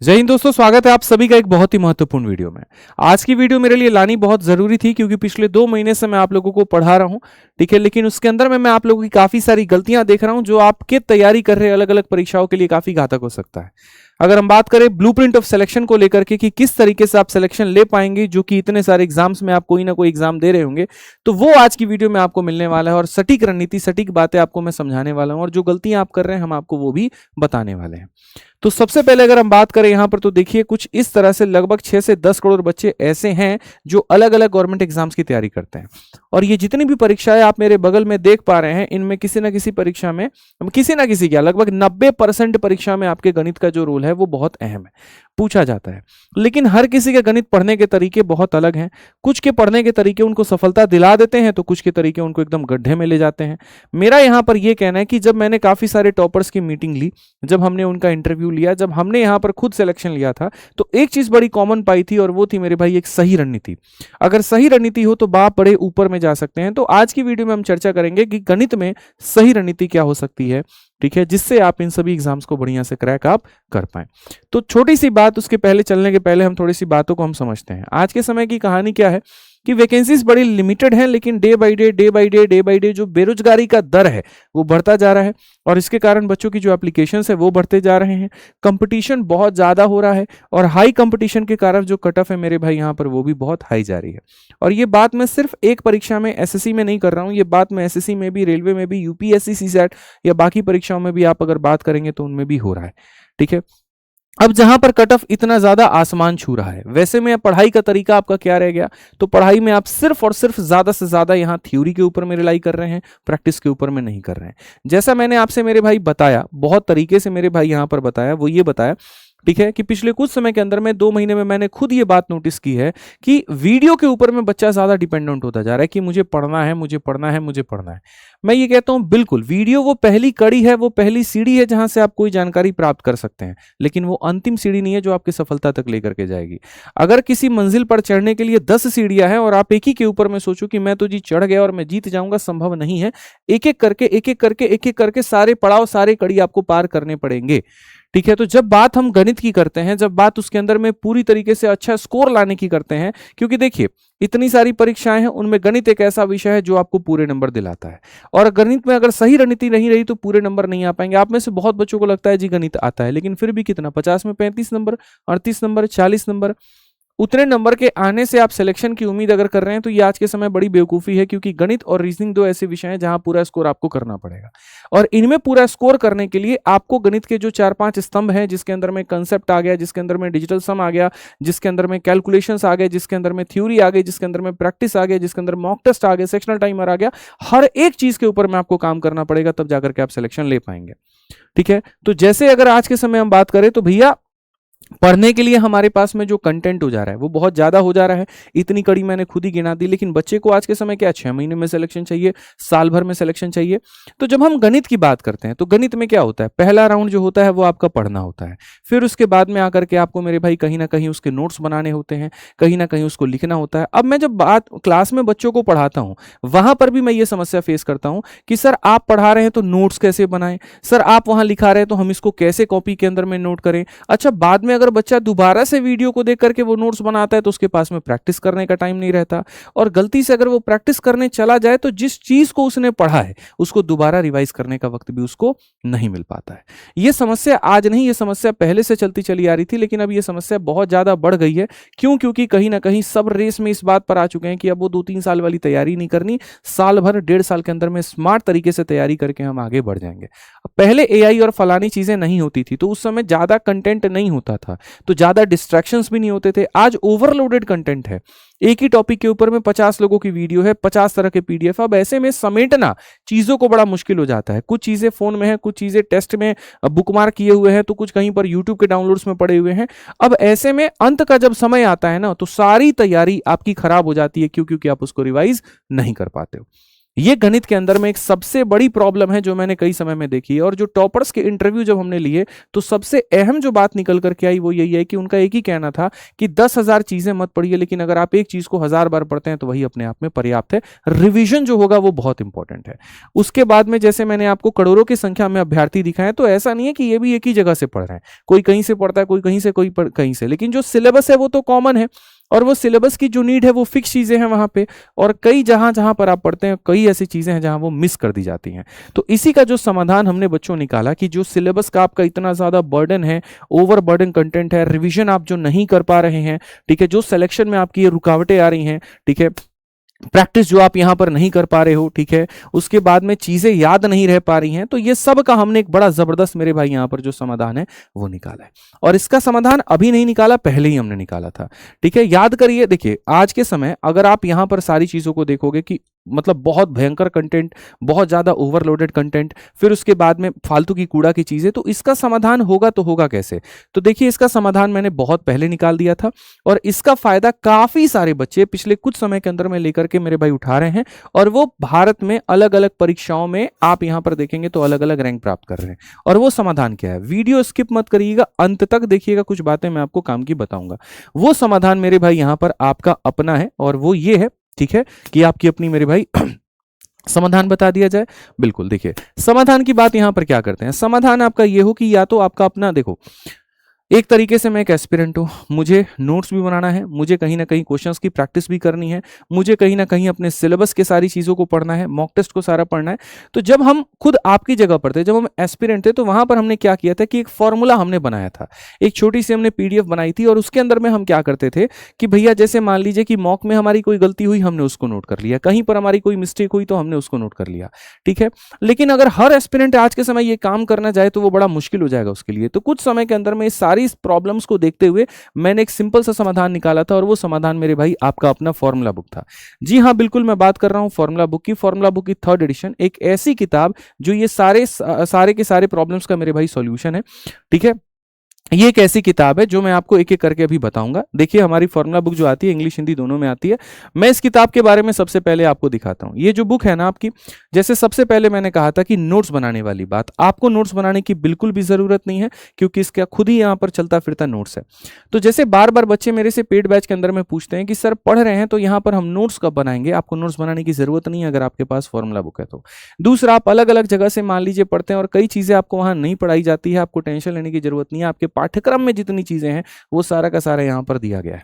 जय हिंद दोस्तों, स्वागत है आप सभी का एक बहुत ही महत्वपूर्ण वीडियो में। आज की वीडियो मेरे लिए लानी बहुत जरूरी थी क्योंकि पिछले 2 महीने से मैं आप लोगों को पढ़ा रहा हूं, ठीक है। लेकिन उसके अंदर में मैं आप लोगों की काफी सारी गलतियां देख रहा हूं जो आपके तैयारी कर रहे अलग अलग परीक्षाओं के लिए काफी घातक हो सकता है। अगर हम बात करें ब्लूप्रिंट ऑफ सिलेक्शन को लेकर के कि किस तरीके से आप सिलेक्शन ले पाएंगे, जो कि इतने सारे एग्जाम्स में आप कोई ना कोई एग्जाम दे रहे होंगे, तो वो आज की वीडियो में आपको मिलने वाला है। और सटीक रणनीति, सटीक बातें आपको मैं समझाने वाला हूं और जो गलतियां आप कर रहे हैं हम आपको वो भी बताने वाले हैं। तो सबसे पहले अगर हम बात करें यहां पर, तो देखिए कुछ इस तरह से लगभग 6 से 10 करोड़ बच्चे ऐसे हैं जो अलग अलग गवर्नमेंट एग्जाम्स की तैयारी करते हैं। और ये जितनी भी परीक्षाएं आप मेरे बगल में देख पा रहे हैं, इनमें किसी ना किसी परीक्षा में, किसी ना किसी क्या, लगभग 90% परीक्षा में आपके गणित का जो रोल है वो बहुत अहम है, पूछा जाता है। लेकिन हर किसी के गणित पढ़ने के तरीके बहुत अलग हैं। कुछ के पढ़ने के तरीके उनको सफलता दिला देते हैं, तो कुछ के तरीके उनको एकदम गड्ढे में ले जाते हैं। मेरा यहां पर यह कहना है कि जब मैंने काफी सारे टॉपर्स की मीटिंग ली, जब हमने उनका इंटरव्यू लिया, जब हमने यहां पर खुद सिलेक्शन लिया था, तो एक चीज बड़ी कॉमन पाई थी और वो थी मेरे भाई एक सही रणनीति। अगर सही रणनीति हो तो बाप बड़े ऊपर में जा सकते हैं। तो आज की वीडियो में हम चर्चा करेंगे कि गणित में सही रणनीति क्या हो सकती है, ठीक है, जिससे आप इन सभी एग्जाम्स को बढ़िया से क्रैक आप कर पाए। तो छोटी सी बात, उसके पहले चलने के पहले हम थोड़ी सी बातों को हम समझते हैं। आज के समय की कहानी क्या है कि वैकेंसीज बड़ी लिमिटेड हैं, लेकिन डे बाय डे जो बेरोजगारी का दर है वो बढ़ता जा रहा है और इसके कारण बच्चों की जो एप्लीकेशंस है वो बढ़ते जा रहे हैं। कंपटीशन बहुत ज्यादा हो रहा है और हाई कंपटीशन के कारण जो कट ऑफ है मेरे भाई यहाँ पर वो भी बहुत हाई जा रही है। और ये बात मैं सिर्फ एक परीक्षा में एसएससी में नहीं कर रहा हूँ, ये बात मैं एसएससी में भी, रेलवे में भी, यूपीएससी, सीसैट या बाकी परीक्षाओं में भी आप अगर बात करेंगे तो उनमें भी हो रहा है, ठीक है। अब जहां पर कट ऑफ इतना ज्यादा आसमान छू रहा है, वैसे में पढ़ाई का तरीका आपका क्या रह गया? तो पढ़ाई में आप सिर्फ और सिर्फ ज्यादा से ज्यादा यहां थ्योरी के ऊपर में रिलाई कर रहे हैं, प्रैक्टिस के ऊपर में नहीं कर रहे हैं। जैसा मैंने आपसे मेरे भाई बताया, बहुत तरीके से मेरे भाई यहां पर बताया, वो ये बताया, ठीक है, कि पिछले कुछ समय के अंदर में 2 महीने में मैंने खुद ये बात नोटिस की है कि वीडियो के ऊपर में बच्चा ज्यादा डिपेंडेंट होता जा रहा है कि मुझे पढ़ना है, मुझे पढ़ना है, मुझे पढ़ना है। मैं ये कहता हूं बिल्कुल, वीडियो वो पहली कड़ी है, वो पहली सीढ़ी है जहां से आप कोई जानकारी प्राप्त कर सकते हैं, लेकिन वो अंतिम सीढ़ी नहीं है जो आपकी सफलता तक लेकर के जाएगी। अगर किसी मंजिल पर चढ़ने के लिए 10 सीढ़ियां हैं और आप एक ही के ऊपर में सोचो कि मैं तो जी चढ़ गया और मैं जीत जाऊंगा, संभव नहीं है। एक एक करके, एक एक करके, एक एक करके सारे पड़ाव, सारे कड़ी आपको पार करने पड़ेंगे, ठीक है। तो जब बात हम गणित की करते हैं, जब बात उसके अंदर में पूरी तरीके से अच्छा स्कोर लाने की करते हैं, क्योंकि देखिए इतनी सारी परीक्षाएं हैं, उनमें गणित एक ऐसा विषय है जो आपको पूरे नंबर दिलाता है। और गणित में अगर सही रणनीति नहीं रही तो पूरे नंबर नहीं आ पाएंगे। आप में से बहुत बच्चों को लगता है जी गणित आता है, लेकिन फिर भी कितना, 50 में 35 नंबर, 38 नंबर, 40 नंबर, उतने नंबर के आने से आप सिलेक्शन की उम्मीद अगर कर रहे हैं तो ये आज के समय बड़ी बेवकूफी है, क्योंकि गणित और रीजनिंग दो ऐसे विषय हैं जहां पूरा स्कोर आपको करना पड़ेगा। और इनमें पूरा स्कोर करने के लिए आपको गणित के जो 4-5 स्तंभ हैं, जिसके अंदर में कंसेप्ट आ गया, जिसके अंदर में डिजिटल सम आ गया, जिसके अंदर में कैलकुलेशंस आ गए, जिसके अंदर में थ्योरी आ गई, जिसके अंदर में प्रैक्टिस आ गया, जिसके अंदर मॉक टेस्ट आ गया, सेक्शनल टाइमर आ गया, हर एक चीज के ऊपर में आपको काम करना पड़ेगा, तब जाकर के आप सिलेक्शन ले पाएंगे, ठीक है। तो जैसे अगर आज के समय हम बात करें तो भैया पढ़ने के लिए हमारे पास में जो कंटेंट हो जा रहा है वो बहुत ज्यादा हो जा रहा है। इतनी कड़ी मैंने खुद ही गिना दी, लेकिन बच्चे को आज के समय क्या 6 महीने में सिलेक्शन चाहिए, साल भर में सिलेक्शन चाहिए। तो जब हम गणित की बात करते हैं तो गणित में क्या होता है, पहला राउंड जो होता है वो आपका पढ़ना होता है, फिर उसके बाद में आकर के आपको मेरे भाई कहीं ना कहीं उसके नोट्स बनाने होते हैं, कहीं ना कहीं उसको लिखना होता है। अब मैं जब बात क्लास में बच्चों को पढ़ाता हूं, वहां पर भी मैं ये समस्या फेस करता हूं कि सर आप पढ़ा रहे हैं तो नोट्स कैसे बनाएं, सर आप वहां लिखा रहे हैं तो हम इसको कैसे कॉपी के अंदर में नोट करें। अच्छा, बाद में अगर बच्चा दोबारा से वीडियो को देख करके वो नोट्स बनाता है तो उसके पास में प्रैक्टिस करने का टाइम नहीं रहता, और गलती से अगर वो प्रैक्टिस करने चला जाए तो जिस चीज को उसने पढ़ा है उसको दोबारा रिवाइज करने का वक्त भी उसको नहीं मिल पाता है। ये समस्या आज नहीं, ये समस्या पहले से चलती चली आ रही थी, लेकिन अब ये समस्या बहुत ज्यादा बढ़ गई है। क्यों? क्योंकि कहीं ना कहीं सब रेस में इस बात पर आ चुके हैं कि अब वो 2-3 साल वाली तैयारी नहीं करनी, साल भर 1.5 साल के अंदर में स्मार्ट तरीके से तैयारी करके हम आगे बढ़ जाएंगे। पहले एआई और फलानी चीजें नहीं होती थी तो उस समय ज्यादा कंटेंट नहीं होता था, तो ज्यादा डिस्ट्रैक्शंस भी नहीं होते थे। आज ओवरलोडेड कंटेंट है, एक ही टॉपिक के ऊपर में 50 लोगों की वीडियो है, 50 तरह के पीडीएफ। अब ऐसे में समेटना चीजों को बड़ा मुश्किल हो जाता है। कुछ चीजें फोन में है, कुछ चीजें टेस्ट में बुकमार्क किए हुए हैं, तो कुछ कहीं पर यूट्यूब के डाउनलोड्स में पड़े हुए हैं। अब ऐसे में अंत का जब समय आता है ना, तो सारी तैयारी आपकी खराब हो जाती है। क्यों? क्योंकि आप उसको रिवाइज नहीं कर पाते हो। ये गणित के अंदर में एक सबसे बड़ी प्रॉब्लम है जो मैंने कई समय में देखी है। और जो टॉपर्स के इंटरव्यू जब हमने लिए तो सबसे अहम जो बात निकल करके आई वो यही है कि उनका एक ही कहना था कि 10,000 चीजें मत पढ़िए, लेकिन अगर आप एक चीज को 1000 बार पढ़ते हैं तो वही अपने आप में पर्याप्त है। रिवीजन जो होगा वो बहुत इंपॉर्टेंट है। उसके बाद में जैसे मैंने आपको करोड़ों की संख्या में अभ्यर्थी दिखाए, तो ऐसा नहीं है कि ये भी एक ही जगह से पढ़ रहे हैं, कोई कहीं से पढ़ता है, कोई कहीं से, कोई कहीं से, लेकिन जो सिलेबस है वो तो कॉमन है और वो सिलेबस की जो नीड है वो फिक्स चीजें हैं वहां पे। और कई जहां जहां पर आप पढ़ते हैं कई ऐसी चीजें हैं जहां वो मिस कर दी जाती हैं। तो इसी का जो समाधान हमने बच्चों निकाला कि जो सिलेबस का आपका इतना ज्यादा बर्डन है, ओवर बर्डन कंटेंट है, रिवीजन आप जो नहीं कर पा रहे हैं, ठीक है, जो सिलेक्शन में आपकी ये रुकावटें आ रही हैं, ठीक है, प्रैक्टिस जो आप यहां पर नहीं कर पा रहे हो, ठीक है, उसके बाद में चीजें याद नहीं रह पा रही हैं, तो ये सब का हमने एक बड़ा जबरदस्त मेरे भाई यहां पर जो समाधान है वो निकाला है। और इसका समाधान अभी नहीं निकाला, पहले ही हमने निकाला था, ठीक है। याद करिए, देखिए आज के समय अगर आप यहां पर सारी चीजों को देखोगे कि मतलब बहुत भयंकर कंटेंट, बहुत ज्यादा ओवरलोडेड कंटेंट, फिर उसके बाद में फालतू की कूड़ा की चीजें, तो इसका समाधान होगा तो होगा कैसे? तो देखिए इसका समाधान मैंने बहुत पहले निकाल दिया था और इसका फायदा काफी सारे बच्चे पिछले कुछ समय के अंदर में लेकर के मेरे भाई उठा रहे हैं और वो भारत में अलग अलग परीक्षाओं में आप यहां पर देखेंगे तो अलग अलग रैंक प्राप्त कर रहे हैं। और वो समाधान क्या है? वीडियो स्किप मत करिएगा, अंत तक देखिएगा, कुछ बातें मैं आपको काम की बताऊंगा। वो समाधान मेरे भाई यहां पर आपका अपना है और वो ये है, ठीक है, कि आपकी अपनी मेरे भाई समाधान बता दिया जाए। बिल्कुल, देखिए समाधान की बात यहां पर क्या करते हैं, समाधान आपका ये हो कि या तो आपका अपना, देखो एक तरीके से मैं एक एस्पिरेंट हूं, मुझे नोट्स भी बनाना है, मुझे कहीं ना कहीं क्वेश्चंस की प्रैक्टिस भी करनी है, मुझे कहीं ना कहीं अपने सिलेबस के सारी चीजों को पढ़ना है, मॉक टेस्ट को सारा पढ़ना है। तो जब हम खुद आपकी जगह पर थे, जब हम एस्पिरेंट थे, तो वहां पर हमने क्या किया था कि एक फॉर्मूला हमने बनाया था, एक छोटी सी हमने पीडीएफ बनाई थी और उसके अंदर में हम क्या करते थे कि भैया जैसे मान लीजिए कि मॉक में हमारी कोई गलती हुई, हमने उसको नोट कर लिया, कहीं पर हमारी कोई मिस्टेक हुई तो हमने उसको नोट कर लिया, ठीक है। लेकिन अगर हर एस्पिरेंट आज के समय ये काम करना चाहे तो वो बड़ा मुश्किल हो जाएगा उसके लिए। तो कुछ समय के अंदर में इस सारी प्रॉब्लम्स को देखते हुए मैंने एक सिंपल सा समाधान निकाला था और वो समाधान मेरे भाई आपका अपना फॉर्मूला बुक था। जी हां, बिल्कुल मैं बात कर रहा हूं फॉर्मूला बुक की। फॉर्मूला बुक की 3rd एडिशन, एक ऐसी किताब जो ये सारे के सारे प्रॉब्लम्स का मेरे भाई सॉल्यूशन है, ठीक है। ये एक ऐसी किताब है जो मैं आपको एक एक करके अभी बताऊंगा। देखिए हमारी फॉर्मूला बुक जो आती है इंग्लिश हिंदी दोनों में आती है। मैं इस किताब के बारे में सबसे पहले आपको दिखाता हूं। ये जो बुक है ना आपकी, जैसे सबसे पहले मैंने कहा था कि नोट्स बनाने वाली बात, आपको नोट्स बनाने की बिल्कुल भी जरूरत नहीं है क्योंकि इसका खुद ही यहां पर चलता फिरता नोट्स है। तो जैसे बार बार बच्चे मेरे से पेड बैच के अंदर में पूछते हैं कि सर पढ़ रहे हैं तो यहाँ पर हम नोट्स कब बनाएंगे, आपको नोट्स बनाने की जरूरत नहीं है अगर आपके पास फॉर्मूला बुक है तो। दूसरा, आप अलग अलग जगह से मान लीजिए पढ़ते हैं और कई चीजें आपको वहां नहीं पढ़ाई जाती है, आपको टेंशन लेने की जरूरत नहीं है। आपके पाठ्यक्रम में जितनी चीजें हैं वो सारा का सारा यहां पर दिया गया है,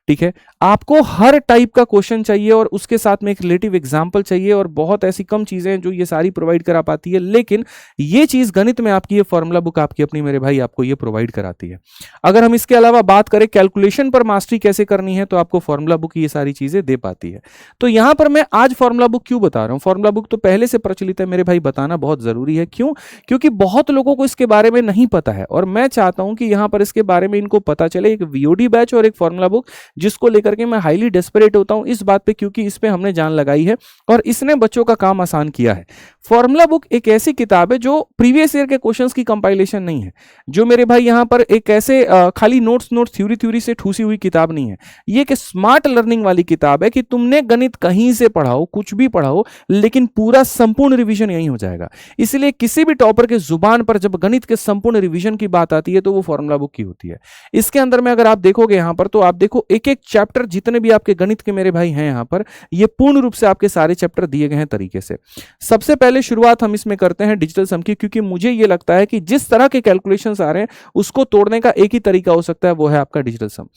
ठीक है। आपको हर टाइप का क्वेश्चन चाहिए और उसके साथ में एक रिलेटिव एग्जांपल चाहिए और बहुत ऐसी कम चीजें हैं जो ये सारी प्रोवाइड करा पाती है, लेकिन ये चीज गणित में आपकी ये फॉर्मूला बुक आपकी अपनी मेरे भाई आपको ये प्रोवाइड कराती है। अगर हम इसके अलावा बात करें कैलकुलेशन पर मास्टरी कैसे करनी है तो आपको फॉर्मूला बुक ये सारी चीजें दे पाती है। तो यहां पर मैं आज फॉर्मूला बुक क्यों बता रहा हूं, फॉर्मूला बुक तो पहले से प्रचलित है मेरे भाई, बताना बहुत जरूरी है। क्यों? क्योंकि बहुत लोगों को इसके बारे में नहीं पता है और मैं चाहता हूं कि यहां पर इसके बारे में इनको पता चले। एक वीओडी बैच और एक फॉर्मूला बुक जिसको लेकर के मैं हाईली डेस्परेट होता हूं इस बात पे, क्योंकि इस पे हमने जान लगाई है और इसने बच्चों का काम आसान किया है। फॉर्मूला बुक एक ऐसी किताब है जो प्रीवियस ईयर के क्वेश्चंस की कंपाइलेशन नहीं है, जो मेरे भाई यहां पर एक ऐसे खाली नोट्स थ्योरी से ठूसी हुई किताब नहीं है। ये एक स्मार्ट लर्निंग वाली किताब है कि तुमने गणित कहीं से पढ़ाओ, कुछ भी पढ़ाओ, लेकिन पूरा संपूर्ण रिवीजन यही हो जाएगा। इसलिए किसी भी टॉपर के जुबान पर जब गणित के संपूर्ण रिवीजन की बात आती है तो वो फॉर्मूला बुक की होती है। इसके अंदर में अगर आप देखोगे यहां पर तो आप देखो एक एक चैप्टर जितने भी आपके गणित के मेरे भाई हैं यहां पर, ये पूर्ण रूप से आपके सारे चैप्टर दिए गए हैं तरीके से। सबसे पहले शुरुआत हम इसमें करते हैं डिजिटल सम की, क्योंकि मुझे ये लगता है कि जिस तरह के कैलकुलेशंस आ रहे हैं उसको तोड़ने का एक ही तरीका हो सकता है, वो है आपका डिजिटल सम।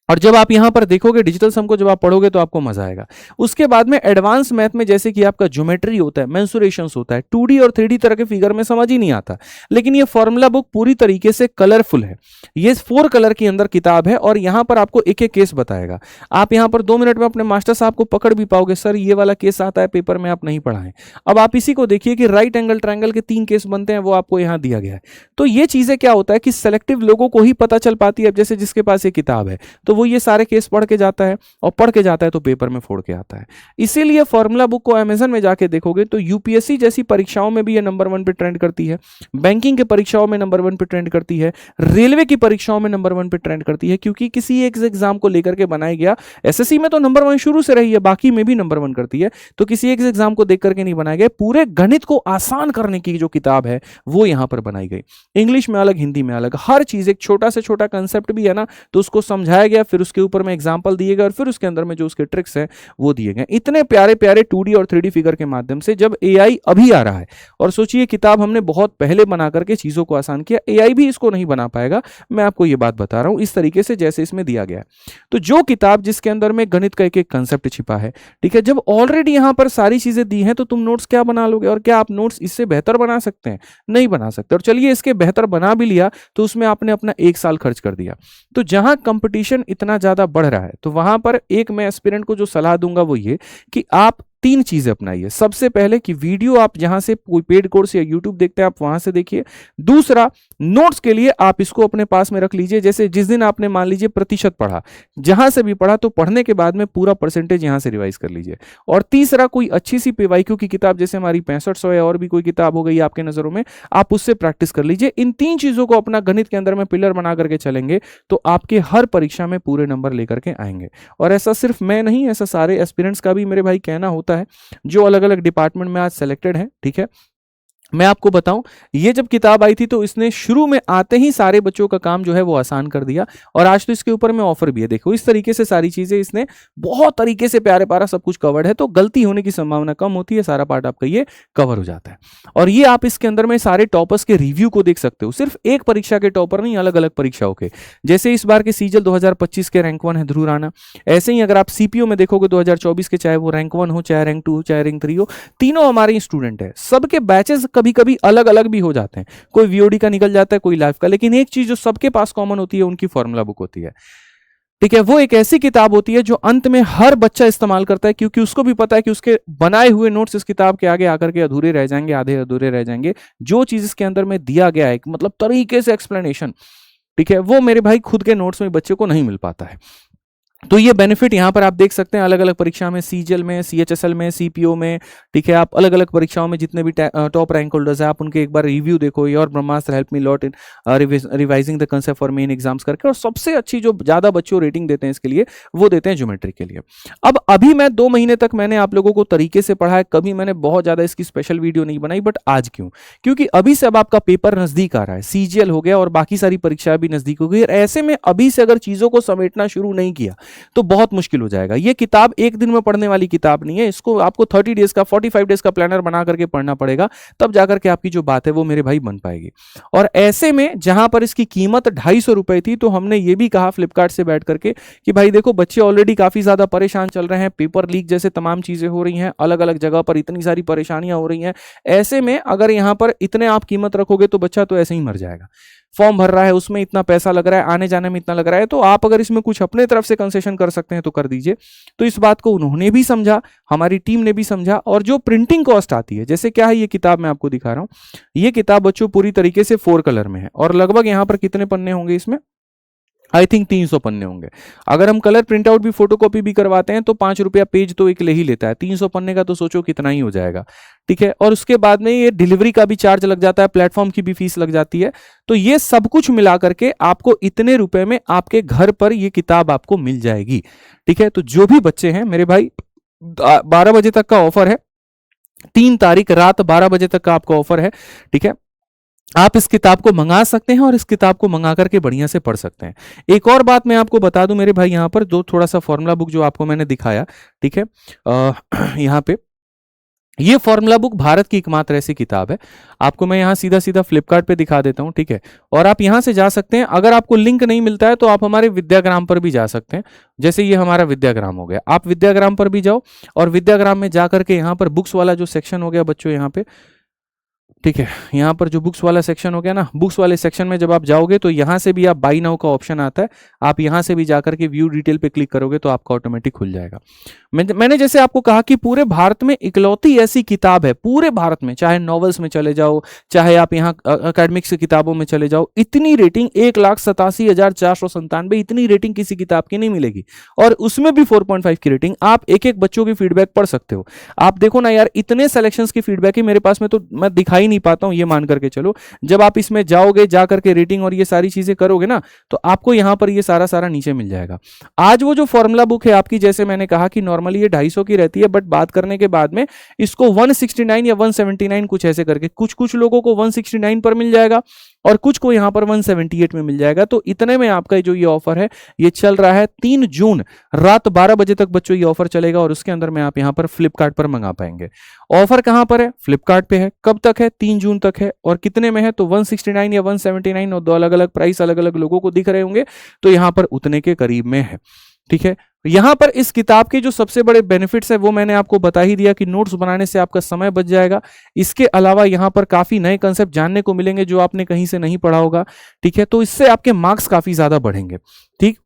और जब आप यहां पर देखोगे डिजिटल सम को, जब आप पढ़ोगे तो आपको मजा आएगा। उसके बाद में एडवांस मैथ में जैसे कि आपका ज्योमेट्री होता है, मेंसुरेशंस होता है, 2D और 3D तरह के फिगर में समझ ही नहीं आता, लेकिन ये फॉर्मूला बुक पूरी तरीके से कलरफुल है। ये 4 कलर की अंदर किताब है और यहां पर आपको एक एक केस बताएगा। आप यहां पर 2 मिनट में अपने मास्टर साहब को पकड़ भी पाओगे, सर ये वाला केस आता है पेपर में, आप नहीं पढ़ाएं। अब आप इसी को देखिए कि राइट एंगल ट्रायंगल के 3 केस बनते हैं, वो आपको यहां दिया गया है। तो ये चीजें क्या होता है कि सेलेक्टिव लोगों को ही पता चल पाती है। अब जैसे जिसके पास ये किताब है तो तो वो ये सारे केस पढ़ के जाता है, और पढ़ के जाता है तो पेपर में फोड़ के आता है। इसीलिए फॉर्मूला बुक को अमेजन में जाके देखोगे तो यूपीएससी जैसी परीक्षाओं में भी ये नंबर 1 पे ट्रेंड करती है, बैंकिंग की परीक्षाओं में नंबर 1 पे ट्रेंड करती है, रेलवे की परीक्षाओं में नंबर 1 पे ट्रेंड करती है, क्योंकि किसी एक एग्जाम को लेकर के बनाया गया। एसएससी में तो नंबर 1 शुरू से रही है, बाकी में भी नंबर 1 करती है, तो किसी एक एग्जाम को देख करके नहीं बनाए गए। पूरे गणित को आसान करने की जो किताब है वो यहां पर बनाई गई। इंग्लिश में अलग, हिंदी में अलग, हर चीज, एक छोटा से छोटा कंसेप्ट भी है ना तो उसको समझाया गया, फिर उसके ऊपर में एग्जाम्पल दिए गए, और फिर उसके अंदर में जो उसके ट्रिक्स हैं वो दिए गए। इतने प्यारे प्यारे 2D और 3D फिगर के माध्यम से, जब एआई अभी आ रहा है, और सोचिए किताब हमने बहुत पहले बना करके चीजों को आसान किया, एआई भी इसको नहीं बना पाएगा। मैं आपको ये बात बता रहा हूं इस तरीके से जैसे इसमें दिया गया है। तो जो किताब जिसके अंदर में गणित का एक एक कंसेप्ट छिपा है, ठीक है, जब ऑलरेडी यहां पर सारी चीजें दी हैं तो तुम नोट्स क्या बना लोगे, और क्या आप नोट्स इससे बेहतर बना सकते हैं? नहीं बना सकते। और चलिए इसके बेहतर बना भी लिया तो उसमें आपने अपना 1 साल खर्च कर दिया। तो जहां कंपटीशन इतना ज्यादा बढ़ रहा है, तो वहां पर एक मैं एस्पिरेंट को जो सलाह दूंगा वो ये कि आप 3 चीजें अपनाइए। सबसे पहले कि वीडियो आप जहां से कोई पेड कोर्स या यूट्यूब देखते हैं आप वहां से देखिए। दूसरा, नोट्स के लिए आप इसको अपने पास में रख लीजिए। जैसे जिस दिन आपने मान लीजिए प्रतिशत पढ़ा, जहां से भी पढ़ा, तो पढ़ने के बाद में पूरा परसेंटेज यहां से रिवाइज कर लीजिए। और तीसरा, कोई अच्छी सी पीवाईक्यू की किताब, जैसे हमारी 6500 या और भी कोई किताब हो गई आपके नजरों में, आप उससे प्रैक्टिस कर लीजिए। इन 3 चीजों को अपना गणित के अंदर में पिलर बना करके चलेंगे तो आपके हर परीक्षा में पूरे नंबर लेकर के आएंगे। और ऐसा सिर्फ मैं नहीं, ऐसा सारे एस्पिरेंट्स का भी मेरे भाई कहना होता है जो अलग अलग डिपार्टमेंट में आज सेलेक्टेड है। ठीक है, मैं आपको बताऊं, ये जब किताब आई थी तो इसने शुरू में आते ही सारे बच्चों का काम जो है वो आसान कर दिया, और आज तो इसके ऊपर में ऑफर भी है। देखो इस तरीके से सारी चीजें इसने बहुत तरीके से प्यारे प्यारा सब कुछ कवर्ड है, तो गलती होने की संभावना कम होती है, सारा पार्ट आपका ये कवर हो जाता है। और ये आप इसके अंदर में सारे टॉपर्स के रिव्यू को देख सकते हो, सिर्फ एक परीक्षा के टॉपर नहीं, अलग अलग परीक्षाओं के। जैसे इस बार के सीजल 2025 के रैंक 1 है ध्रुव राणा, ऐसे ही अगर आप सीपीओ में देखोगे 2024 के, चाहे वो रैंक 1 हो, चाहे रैंक 2 हो, चाहे रैंक 3 हो, तीनों हमारे स्टूडेंट है। सबके बैचेस कभी कभी अलग अलग भी हो जाते हैं, कोई वीओडी का निकल जाता है, कोई लाइव का, लेकिन एक चीज जो सबके पास कॉमन होती है उनकी फॉर्मूला बुक होती है। ठीक है, वो एक ऐसी किताब होती है जो अंत में हर बच्चा इस्तेमाल करता है, क्योंकि उसको भी पता है कि उसके बनाए हुए नोट्स इस किताब के आगे आकर के अधूरे रह जाएंगे, आधे अधूरे रह जाएंगे। जो चीज इसके अंदर में दिया गया है, मतलब तरीके से एक्सप्लेनेशन, ठीक है, वो मेरे भाई खुद के नोट्स में बच्चे को नहीं मिल पाता है। तो ये बेनिफिट यहां पर आप देख सकते हैं अलग अलग परीक्षा में, सीजीएल में, सीएचएसएल में, सीपीओ में, ठीक है, आप अलग अलग परीक्षाओं में जितने भी टॉप रैंक होल्डर्स हैं, आप उनके एक बार रिव्यू देखो। Your Brahmastra help me lot in revising the concept for main exams करके। और सबसे अच्छी जो ज्यादा बच्चों रेटिंग देते हैं इसके लिए, वो देते हैं ज्योमेट्री के लिए। अब अभी मैं 2 महीने तक मैंने आप लोगों को तरीके से पढ़ा है, कभी मैंने बहुत ज्यादा इसकी स्पेशल वीडियो नहीं बनाई, बट आज क्यों? क्योंकि अभी से अब आपका पेपर नजदीक आ रहा है, सीजीएल हो गया और बाकी सारी परीक्षा भी नजदीक हो गई, और ऐसे में अभी से अगर चीजों को समेटना शुरू नहीं किया तो बहुत मुश्किल हो जाएगा। ये किताब एक दिन में पढ़ने वाली किताब नहीं है, इसको आपको 30 डेज का, 45 डेज का प्लानर बना करके पढ़ना पड़ेगा, तब जाकर के आपकी जो बात है वो मेरे भाई बन पाएगी। और ऐसे में जहां पर इसकी कीमत 250 रुपए थी, तो हमने ये भी कहा फ्लिपकार्ट से बैठ करके कि भाई देखो बच्चे ऑलरेडी काफी ज्यादा परेशान चल रहे हैं, पेपर लीक जैसे तमाम चीजें हो रही हैं, अलग अलग जगह पर इतनी सारी परेशानियां हो रही हैं। ऐसे में अगर यहां पर इतने आप कीमत रखोगे तो बच्चा तो ऐसे ही मर जाएगा। फॉर्म भर रहा है, उसमें इतना पैसा लग रहा है, आने जाने में इतना लग रहा है, तो आप अगर इसमें कुछ अपने तरफ से कंसेशन कर सकते हैं तो कर दीजिए। तो इस बात को उन्होंने भी समझा, हमारी टीम ने भी समझा। और जो प्रिंटिंग कॉस्ट आती है, जैसे क्या है ये किताब मैं आपको दिखा रहा हूं, ये किताब बच्चों पूरी तरीके से 4 कलर में है, और लगभग यहां पर कितने पन्ने होंगे इसमें? आई थिंक 300 पन्ने होंगे। अगर हम कलर प्रिंट आउट भी, फोटोकॉपी भी करवाते हैं तो 5 रुपया पेज तो एक ले ही लेता है, 300 पन्ने का तो सोचो कितना ही हो जाएगा। ठीक है, और उसके बाद में ये डिलीवरी का भी चार्ज लग जाता है, प्लेटफॉर्म की भी फीस लग जाती है। तो ये सब कुछ मिला करके आपको इतने रुपए में आपके घर पर ये किताब आपको मिल जाएगी। ठीक है, तो जो भी बच्चे हैं मेरे भाई, 12 बजे तक का ऑफर है, 3 तारीख रात 12 बजे तक का आपका ऑफर है। ठीक है, आप इस किताब को मंगा सकते हैं और इस किताब को मंगा करके बढ़िया से पढ़ सकते हैं। एक और बात मैं आपको बता दूं मेरे भाई, यहां पर जो थोड़ा सा फॉर्मूला बुक जो आपको मैंने दिखाया, ठीक है, यहां पे ये फॉर्मूला बुक भारत की एकमात्र ऐसी किताब है। आपको मैं यहां सीधा सीधा फ्लिपकार्ट पे दिखा देता हूं, ठीक है, और आप यहां से जा सकते हैं। अगर आपको लिंक नहीं मिलता है तो आप हमारे विद्याग्राम पर भी जा सकते हैं। जैसे ये हमारा विद्याग्राम हो गया, आप विद्याग्राम पर भी जाओ, और विद्याग्राम में जाकर के यहाँ पर बुक्स वाला जो सेक्शन हो गया बच्चों, यहाँ पे ठीक है, यहाँ पर जो बुक्स वाला सेक्शन हो गया ना, बुक्स वाले सेक्शन में जब आप जाओगे तो यहाँ से भी आप बाई नाउ का ऑप्शन आता है, आप यहाँ से भी जाकर के व्यू डिटेल पे क्लिक करोगे तो आपका ऑटोमेटिक खुल जाएगा। मैंने जैसे आपको कहा कि पूरे भारत में इकलौती ऐसी किताब है, पूरे भारत में, चाहे नॉवेल्स में चले जाओ, चाहे आप यहाँ अकेडमिक्स की किताबों में चले जाओ, इतनी रेटिंग 1,87,497, इतनी रेटिंग किसी किताब की नहीं मिलेगी, और उसमें भी 4.5 की रेटिंग। आप एक एक बच्चों की फीडबैक पढ़ सकते हो। आप देखो ना यार, इतने सिलेक्शंस की फीडबैक है मेरे पास में, तो मैं दिखा ही नहीं पाता हूं, ये मान करके चलो। जब आप इसमें जाओगे, जा करके रेटिंग और ये सारी चीजें करोगे ना, तो आपको यहां पर ये सारा सारा नीचे मिल जाएगा। आज वो जो फॉर्मूला बुक है आपकी, जैसे मैंने कहा कि नॉर्मली ये 250 की रहती है, बट बात करने के बाद में इसको 169 या 179 कुछ ऐसे करके, कुछ लोगों को 169 पर मिल जाएगा और कुछ को यहां पर 178 में मिल जाएगा। तो इतने में आपका जो ये ऑफर है ये चल रहा है 3 जून रात 12 बजे तक बच्चों ये ऑफर चलेगा, और उसके अंदर में आप यहां पर फ्लिपकार्ट पर मंगा पाएंगे। ऑफर कहां पर है? फ्लिपकार्ट पे है। कब तक है? 3 जून तक है। और कितने में है? तो 169 या 179, और दो अलग अलग प्राइस अलग अलग लोगों को दिख रहे होंगे, तो यहां पर उतने के करीब में है। ठीक है, यहां पर इस किताब के जो सबसे बड़े बेनिफिट्स है वो मैंने आपको बता ही दिया कि नोट्स बनाने से आपका समय बच जाएगा। इसके अलावा यहां पर काफी नए कंसेप्ट जानने को मिलेंगे जो आपने कहीं से नहीं पढ़ा होगा। ठीक है, तो इससे आपके मार्क्स काफी ज्यादा बढ़ेंगे। ठीक,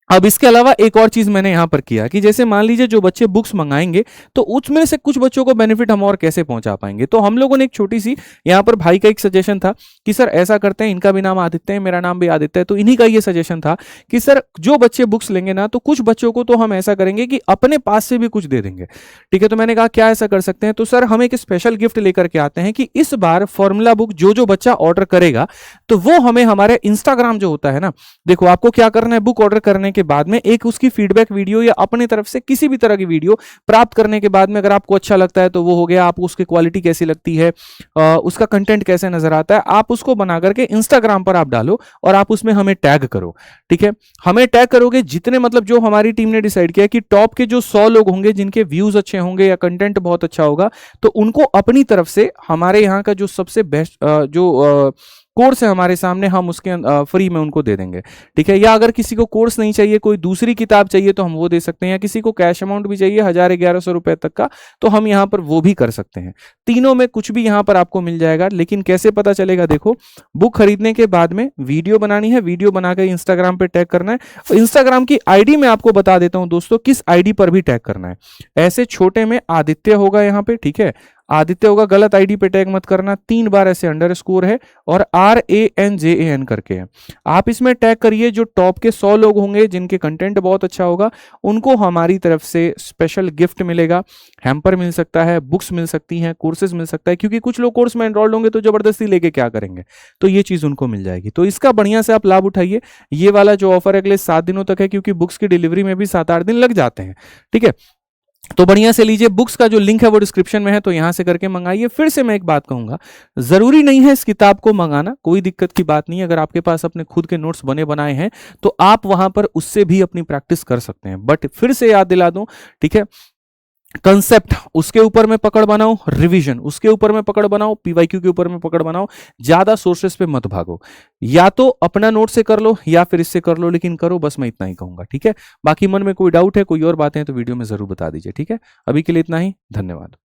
अब इसके अलावा एक और चीज मैंने यहां पर किया कि जैसे मान लीजिए जो बच्चे बुक्स मंगाएंगे, तो उसमें से कुछ बच्चों को बेनिफिट हम और कैसे पहुंचा पाएंगे। तो हम लोगों ने एक छोटी सी, यहां पर भाई का एक सजेशन था कि सर ऐसा करते हैं, इनका भी नाम आदित्य है, मेरा नाम भी आदित्य है, तो इन्हीं का ये सजेशन था कि सर जो बच्चे बुक्स लेंगे ना, तो कुछ बच्चों को तो हम ऐसा करेंगे कि अपने पास से भी कुछ दे देंगे। ठीक है, तो मैंने कहा क्या ऐसा कर सकते हैं, तो सर हम एक स्पेशल गिफ्ट लेकर के आते हैं कि इस बार फॉर्मूला बुक जो बच्चा ऑर्डर करेगा, तो वो हमें हमारे इंस्टाग्राम जो होता है ना, देखो आपको क्या करना है, बुक ऑर्डर करने के बाद में एक उसकी फीडबैक वीडियो या अपनी तरफ से किसी भी तरह की वीडियो प्राप्त करने के बाद में, अगर आपको अच्छा लगता है तो वो हो गया, आपको उसकी क्वालिटी कैसी लगती है, उसका कंटेंट कैसे नजर आता है, आप उसको बना करके इंस्टाग्राम पर आप डालो और आप उसमें हमें टैग करो। ठीक है, हमें टैग करोगे, जितने मतलब जो हमारी टीम ने डिसाइड किया कि टॉप के जो 100 लोग होंगे जिनके व्यूज अच्छे होंगे या कंटेंट बहुत अच्छा होगा, तो उनको अपनी तरफ से हमारे यहाँ का जो सबसे बेस्ट जो कोर्स है हमारे सामने, हम उसके फ्री में उनको दे देंगे। ठीक है, या अगर किसी को कोर्स नहीं चाहिए, कोई दूसरी किताब चाहिए, तो हम वो दे सकते हैं, या किसी को कैश अमाउंट भी चाहिए 1000-1100 रुपए तक का, तो हम यहाँ पर वो भी कर सकते हैं। तीनों में कुछ भी यहाँ पर आपको मिल जाएगा। लेकिन कैसे पता चलेगा? देखो, बुक खरीदने के बाद में वीडियो बनानी है, वीडियो बनाकर इंस्टाग्राम पे टैग करना है। इंस्टाग्राम की आईडी मैं आपको बता देता हूं दोस्तों, किस आईडी पर भी टैग करना है। ऐसे छोटे में आदित्य होगा यहाँ पे, ठीक है, आदित्य होगा, गलत आईडी पे टैग मत करना। 3 बार ऐसे अंडरस्कोर है और RANJAN करके है, आप इसमें टैग करिए। जो टॉप के 100 लोग होंगे जिनके कंटेंट बहुत अच्छा होगा, उनको हमारी तरफ से स्पेशल गिफ्ट मिलेगा। हैम्पर मिल सकता है, बुक्स मिल सकती हैं, कोर्सेज मिल सकता है, क्योंकि कुछ लोग कोर्स में एनरोल्ड होंगे तो जबरदस्ती लेके क्या करेंगे, तो ये चीज उनको मिल जाएगी। तो इसका बढ़िया से आप लाभ उठाइए। ये वाला जो ऑफर अगले 7 दिनों तक है, क्योंकि बुक्स की डिलीवरी में भी 7-8 दिन लग जाते हैं। ठीक है, तो बढ़िया से लीजिए। बुक्स का जो लिंक है वो डिस्क्रिप्शन में है, तो यहां से करके मंगाइए। फिर से मैं एक बात कहूंगा, जरूरी नहीं है इस किताब को मंगाना, कोई दिक्कत की बात नहीं है। अगर आपके पास अपने खुद के नोट्स बने बनाए हैं तो आप वहां पर उससे भी अपनी प्रैक्टिस कर सकते हैं। बट फिर से याद दिला दूं, ठीक है, कंसेप्ट उसके ऊपर में पकड़ बनाओ, रिवीजन उसके ऊपर में पकड़ बनाओ, पीवाईक्यू के ऊपर में पकड़ बनाओ, ज्यादा सोर्सेस पे मत भागो। या तो अपना नोट से कर लो या फिर इससे कर लो, लेकिन करो, बस मैं इतना ही कहूंगा। ठीक है, बाकी मन में कोई डाउट है, कोई और बातें हैं तो वीडियो में जरूर बता दीजिए। ठीक है, अभी के लिए इतना ही, धन्यवाद।